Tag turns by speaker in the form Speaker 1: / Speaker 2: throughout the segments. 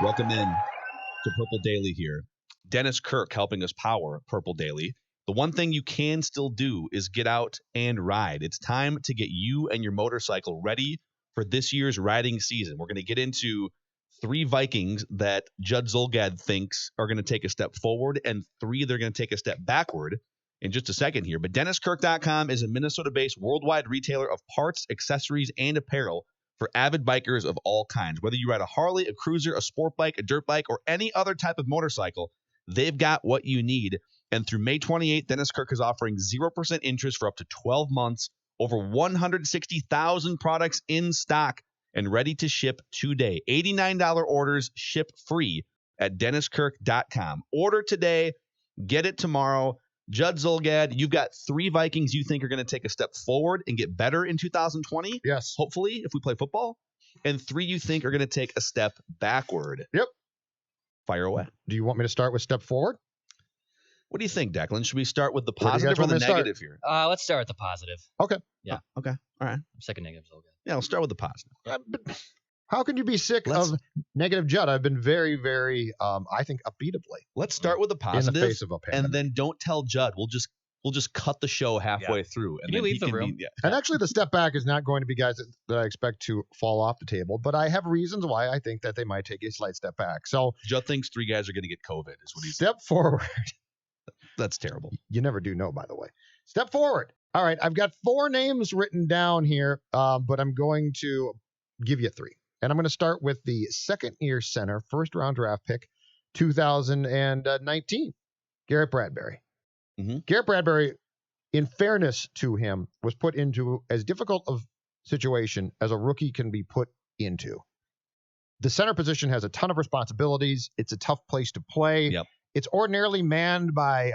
Speaker 1: Welcome in to Purple Daily here. Dennis Kirk helping us power Purple Daily. The one thing you can still do is get out and ride. It's time to get you and your motorcycle ready for this year's riding season. We're going to get into 3 Vikings that Judd Zulgad thinks are going to take a step forward and 3 they're going to take a step backward in just a second here. But DennisKirk.com is a Minnesota-based worldwide retailer of parts, accessories, and apparel for avid bikers of all kinds. Whether you ride a Harley, a cruiser, a sport bike, a dirt bike, or any other type of motorcycle, they've got what you need. And through May 28th, Dennis Kirk is offering 0% interest for up to 12 months, over 160,000 products in stock and ready to ship today. $89 orders ship free at DennisKirk.com. Order today, get it tomorrow. Judd Zulgad, you've got 3 Vikings you think are going to take a step forward and get better in 2020.
Speaker 2: Yes.
Speaker 1: Hopefully, if we play football. And 3 you think are going to take a step backward.
Speaker 2: Yep.
Speaker 1: Fire away.
Speaker 2: Do you want me to start with step forward?
Speaker 1: What do you think, Declan? Should we start with the
Speaker 2: Where do you guys
Speaker 1: positive or
Speaker 2: want
Speaker 1: the
Speaker 2: me to start?
Speaker 1: negative here?
Speaker 3: Let's start with the positive.
Speaker 2: Okay.
Speaker 3: Yeah.
Speaker 1: Okay. All right.
Speaker 3: Second negative's all good.
Speaker 1: Yeah, we'll start with the positive.
Speaker 2: But how can you be sick of negative Judd? I've been very, very, I think, upbeat of late.
Speaker 1: Let's start with the
Speaker 2: In
Speaker 1: positive.
Speaker 2: the face of a pandemic.
Speaker 1: And then don't tell Judd. We'll just cut the show halfway through. And
Speaker 3: Can you
Speaker 1: then
Speaker 3: leave
Speaker 1: he
Speaker 3: the
Speaker 1: can
Speaker 3: room?
Speaker 2: And actually, the step back is not going to be guys that I expect to fall off the table, but I have reasons why I think that they might take a slight step back. So
Speaker 1: Judd thinks 3 guys are going to get COVID, is what he's
Speaker 2: step forward.
Speaker 1: That's terrible.
Speaker 2: You never do know, by the way. Step forward. All right, I've got 4 names written down here, but I'm going to give you 3. And I'm going to start with the second-year center, first-round draft pick, 2019, Garrett Bradbury.
Speaker 1: Mm-hmm.
Speaker 2: Garrett Bradbury, in fairness to him, was put into as difficult of situation as a rookie can be put into. The center position has a ton of responsibilities. It's a tough place to play.
Speaker 1: Yep.
Speaker 2: It's ordinarily manned by,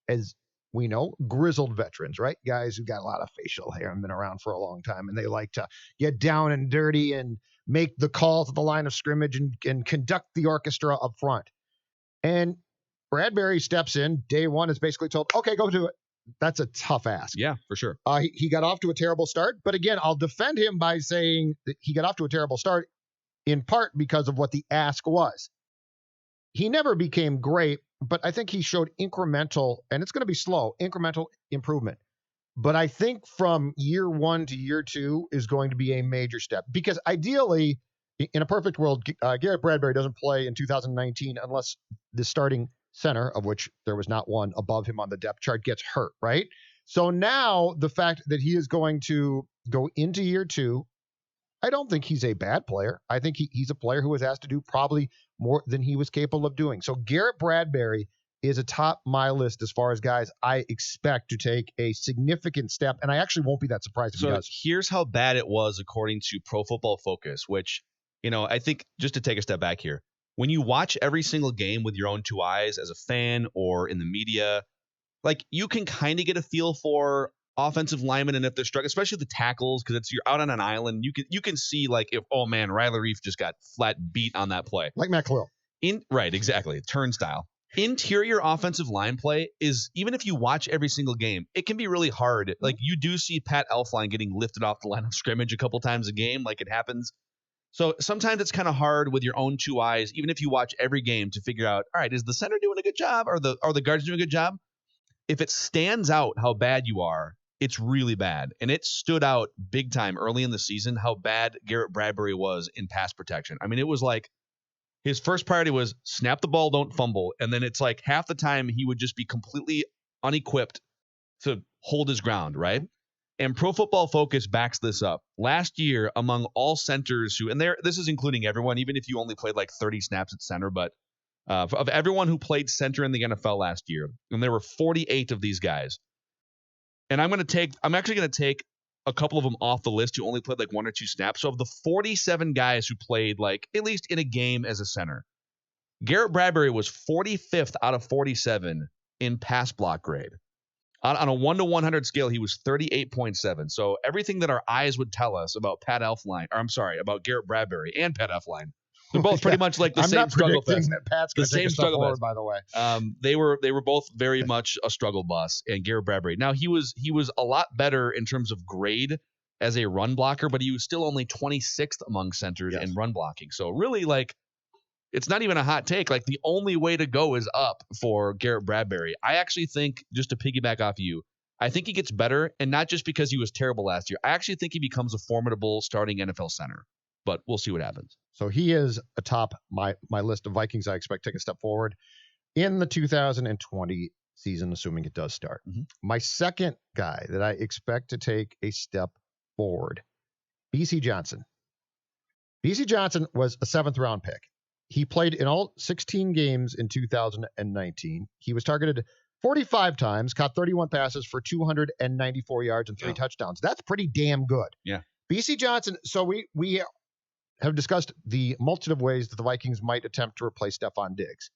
Speaker 2: as we know, grizzled veterans, right? Guys who got a lot of facial hair and been around for a long time, and they like to get down and dirty and make the calls at the line of scrimmage and conduct the orchestra up front. And Bradbury steps in, day one is basically told, okay, go do it. That's a tough ask.
Speaker 1: Yeah, for sure.
Speaker 2: He got off to a terrible start, but again, I'll defend him by saying that he got off to a terrible start in part because of what the ask was. He never became great, but I think he showed incremental, and it's going to be slow, incremental improvement. But I think from year 1 to year 2 is going to be a major step because ideally, in a perfect world, Garrett Bradbury doesn't play in 2019 unless the starting center, of which there was not one above him on the depth chart, gets hurt, right? So now the fact that he is going to go into year 2, I don't think he's a bad player. I think he's a player who was asked to do probably more than he was capable of doing. So Garrett Bradbury is atop my list as far as guys I expect to take a significant step, and I actually won't be that surprised if he does.
Speaker 1: Here's how bad it was according to Pro Football Focus, which, I think just to take a step back here, when you watch every single game with your own 2 eyes as a fan or in the media, like you can kind of get a feel for offensive linemen and if they're struggling, especially the tackles, because you're out on an island. You can see like if, oh man, Riley Reef just got flat beat on that play.
Speaker 2: Like Matt Khalil.
Speaker 1: Right, exactly. Turnstile. Interior offensive line play is, even if you watch every single game, it can be really hard. Like you do see Pat Elflein getting lifted off the line of scrimmage a couple times a game, like it happens. So sometimes it's kind of hard with your own 2 eyes, even if you watch every game, to figure out, all right, is the center doing a good job? Are the guards doing a good job? If it stands out how bad you are, it's really bad. And it stood out big time early in the season how bad Garrett Bradbury was in pass protection. I mean, it was like his first priority was snap the ball, don't fumble. And then it's like half the time he would just be completely unequipped to hold his ground, right? And Pro Football Focus backs this up. Last year, among all centers this is including everyone, even if you only played like 30 snaps at center, but of everyone who played center in the NFL last year, and there were 48 of these guys. And I'm actually going to take a couple of them off the list who only played like 1 or 2 snaps. So of the 47 guys who played like at least in a game as a center, Garrett Bradbury was 45th out of 47 in pass block grade. On a 1 to 100 scale, he was 38.7. So everything that our eyes would tell us about about Garrett Bradbury and Pat Elflein, they're both pretty much like the same struggle fest.
Speaker 2: That Pat's going to take a step forward, by the way.
Speaker 1: They were both very much a struggle bus. And Garrett Bradbury, now he was a lot better in terms of grade as a run blocker, but he was still only 26th among centers in run blocking. So really, like, it's not even a hot take. Like, the only way to go is up for Garrett Bradbury. I actually think, just to piggyback off you, I think he gets better, and not just because he was terrible last year. I actually think he becomes a formidable starting NFL center, but we'll see what happens.
Speaker 2: So he is atop my list of Vikings I expect to take a step forward in the 2020 season, assuming it does start. My second guy that I expect to take a step forward, BC Johnson. BC Johnson was a 7th-round pick. He played in all 16 games in 2019. He was targeted 45 times, caught 31 passes for 294 yards and 3 touchdowns. That's pretty damn good.
Speaker 1: Yeah.
Speaker 2: BC Johnson, so we have discussed the multitude of ways that the Vikings might attempt to replace Stephon Diggs.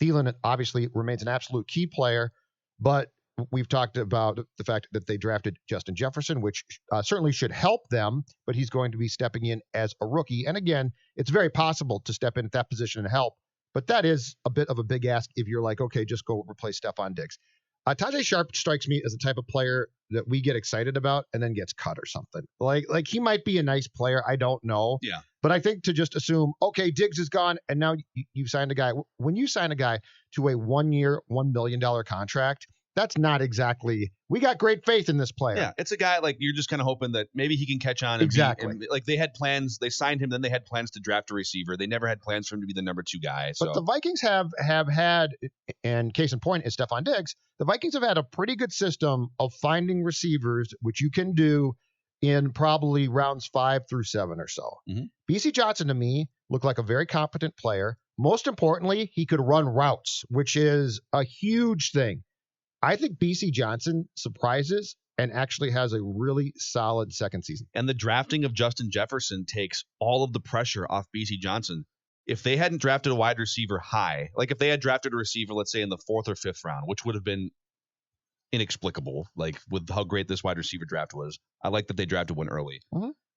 Speaker 2: Thielen obviously remains an absolute key player, but we've talked about the fact that they drafted Justin Jefferson, which certainly should help them, but he's going to be stepping in as a rookie. And again, it's very possible to step in at that position and help, but that is a bit of a big ask if you're like, okay, just go replace Stephon Diggs. Tajay Sharp strikes me as the type of player that we get excited about and then gets cut or something. Like he might be a nice player. I don't know.
Speaker 1: Yeah.
Speaker 2: But I think to just assume, okay, Diggs is gone, and now you've signed a guy. When you sign a guy to a 1-year, $1 million contract, that's not exactly, we got great faith in this player.
Speaker 1: Yeah, it's a guy like you're just kind of hoping that maybe he can catch on. And
Speaker 2: exactly.
Speaker 1: Like they had plans, they signed him, then they had plans to draft a receiver. They never had plans for him to be the number 2 guy. So.
Speaker 2: But the Vikings have had, and case in point is Stephon Diggs, the Vikings have had a pretty good system of finding receivers, which you can do in probably rounds 5 through 7 or so. BC Johnson, to me, looked like a very competent player. Most importantly, he could run routes, which is a huge thing. I think BC Johnson surprises and actually has a really solid second season.
Speaker 1: And the drafting of Justin Jefferson takes all of the pressure off BC Johnson. If they hadn't drafted a wide receiver high, like if they had drafted a receiver, let's say in the 4th or 5th round, which would have been inexplicable, like with how great this wide receiver draft was. I like that they drafted one early.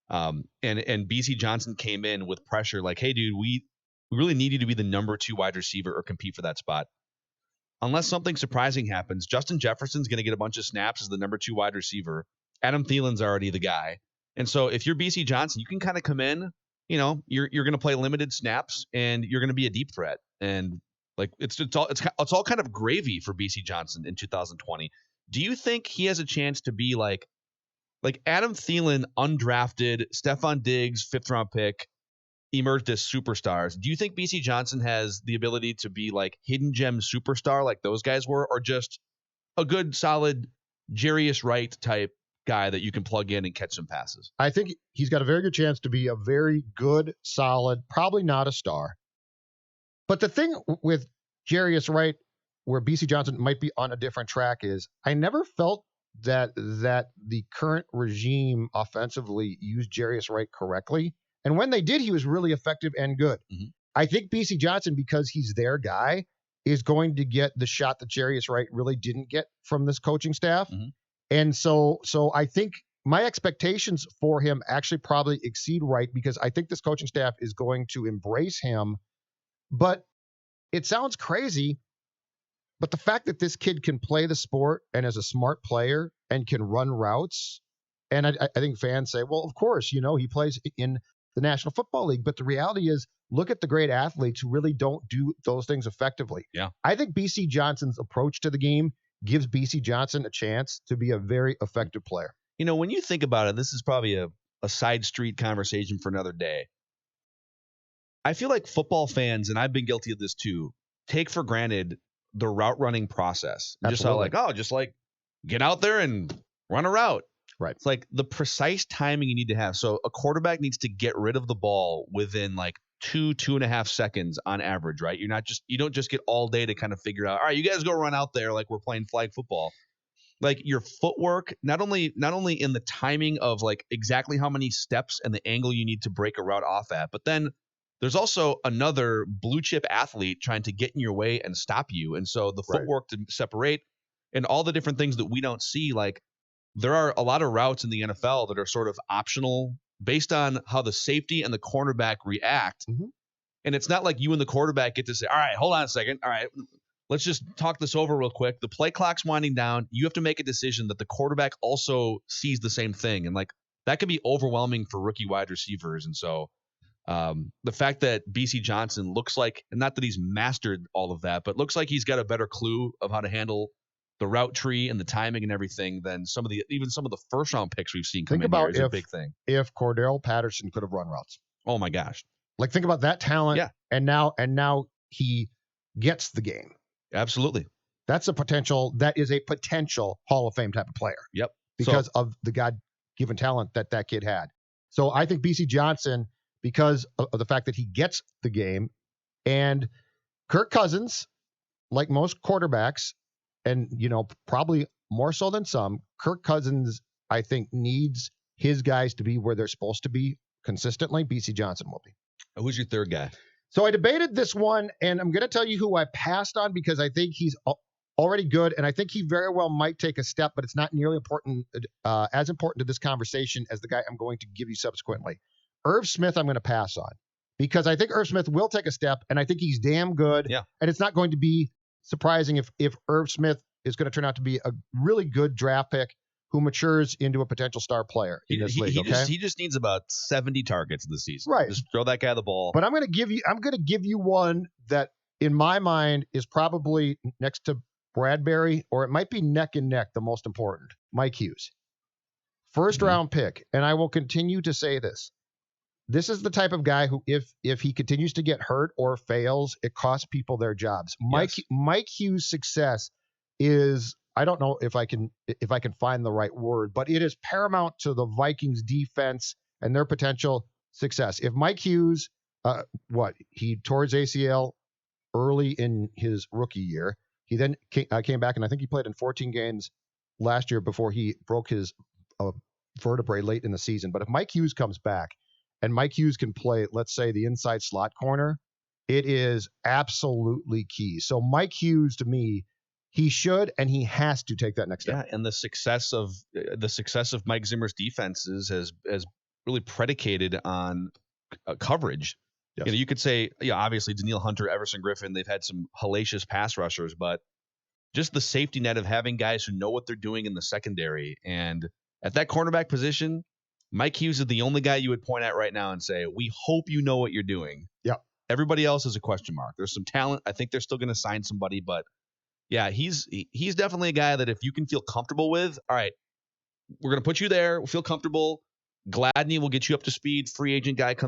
Speaker 1: And BC Johnson came in with pressure like, hey, dude, we really need you to be the number 2 wide receiver or compete for that spot. Unless something surprising happens, Justin Jefferson's going to get a bunch of snaps as the number 2 wide receiver. Adam Thielen's already the guy. And so if you're BC Johnson, you can kind of come in, you know, you're going to play limited snaps and you're going to be a deep threat. And like it's all kind of gravy for BC Johnson in 2020. Do you think he has a chance to be like Adam Thielen, undrafted, Stephon Diggs, 5th-round pick, emerged as superstars? Do you think BC Johnson has the ability to be like hidden gem superstar like those guys were, or just a good solid Jarius Wright type guy that you can plug in and catch some passes?
Speaker 2: I think he's got a very good chance to be a very good, solid, probably not a star. But the thing with Jarius Wright, where BC Johnson might be on a different track, is I never felt that the current regime offensively used Jarius Wright correctly. And when they did, he was really effective and good. I think BC Johnson, because he's their guy, is going to get the shot that Jarius Wright really didn't get from this coaching staff. And so I think my expectations for him actually probably exceed Wright, because I think this coaching staff is going to embrace him. But it sounds crazy, but the fact that this kid can play the sport and is a smart player and can run routes, and I think fans say, well, of course, you know, he plays in the National Football League. But the reality is, look at the great athletes who really don't do those things effectively.
Speaker 1: Yeah.
Speaker 2: I think BC Johnson's approach to the game gives BC Johnson a chance to be a very effective player.
Speaker 1: You know, when you think about it, this is probably a side street conversation for another day. I feel like football fans, and I've been guilty of this too, take for granted the route running process.
Speaker 2: Absolutely.
Speaker 1: Just like get out there and run a route.
Speaker 2: Right.
Speaker 1: It's like the precise timing you need to have. So a quarterback needs to get rid of the ball within like 2.5 seconds on average, right? You don't just get all day to kind of figure out, all right, you guys go run out there like we're playing flag football. Like your footwork, not only in the timing of like exactly how many steps and the angle you need to break a route off at, but then there's also another blue chip athlete trying to get in your way and stop you. And so the footwork to separate and all the different things that we don't see, like there are a lot of routes in the NFL that are sort of optional based on how the safety and the cornerback react. And it's not like you and the quarterback get to say, all right, hold on a second. All right, let's just talk this over real quick. The play clock's winding down. You have to make a decision that the quarterback also sees the same thing. And like that can be overwhelming for rookie wide receivers. And so The fact that BC Johnson looks like, and not that he's mastered all of that, but looks like he's got a better clue of how to handle the route tree and the timing and everything than even some of the first round picks we've seen come
Speaker 2: Think
Speaker 1: in here
Speaker 2: about
Speaker 1: is a big thing.
Speaker 2: if Cordell Patterson could have run routes.
Speaker 1: Oh my gosh.
Speaker 2: Like, think about that talent.
Speaker 1: Yeah.
Speaker 2: And now he gets the game.
Speaker 1: Absolutely.
Speaker 2: That is a potential Hall of Fame type of player.
Speaker 1: Yep.
Speaker 2: Because of the God-given talent that kid had. So I think BC Johnson, because of the fact that he gets the game, and Kirk Cousins, like most quarterbacks, and probably more so than some, Kirk Cousins, I think, needs his guys to be where they're supposed to be consistently. BC Johnson will be.
Speaker 1: Who's your third guy?
Speaker 2: So I debated this one, and I'm going to tell you who I passed on because I think he's already good, and I think he very well might take a step, but it's not nearly as important to this conversation as the guy I'm going to give you subsequently. Irv Smith, I'm going to pass on because I think Irv Smith will take a step, and I think he's damn good.
Speaker 1: Yeah.
Speaker 2: And it's not going to be surprising if Irv Smith is going to turn out to be a really good draft pick who matures into a potential star player in this league.
Speaker 1: He just needs about 70 targets this season.
Speaker 2: Right.
Speaker 1: Just throw that guy the ball.
Speaker 2: But I'm going to give you one that in my mind is probably next to Bradbury, or it might be neck and neck, the most important. Mike Hughes. First round pick. And I will continue to say this. This is the type of guy who, if he continues to get hurt or fails, it costs people their jobs. Mike Hughes' success is, I don't know if I can find the right word, but it is paramount to the Vikings defense and their potential success. If Mike Hughes, he tore his ACL early in his rookie year. He then came back, and I think he played in 14 games last year before he broke his vertebrae late in the season. But if Mike Hughes comes back and Mike Hughes can play, let's say, the inside slot corner, it is absolutely key. So Mike Hughes, to me, he should and he has to take that next step.
Speaker 1: Yeah, and the success of Mike Zimmer's defenses has really predicated on coverage.
Speaker 2: Yes.
Speaker 1: You could say, obviously Danielle Hunter, Everson Griffin, they've had some hellacious pass rushers, but just the safety net of having guys who know what they're doing in the secondary. And at that cornerback position, Mike Hughes is the only guy you would point at right now and say, we hope you know what you're doing.
Speaker 2: Yeah.
Speaker 1: Everybody else is a question mark. There's some talent. I think they're still going to sign somebody, but yeah, he's definitely a guy that if you can feel comfortable with, all right, we're going to put you there. We'll feel comfortable. Gladney will get you up to speed. Free agent guy comes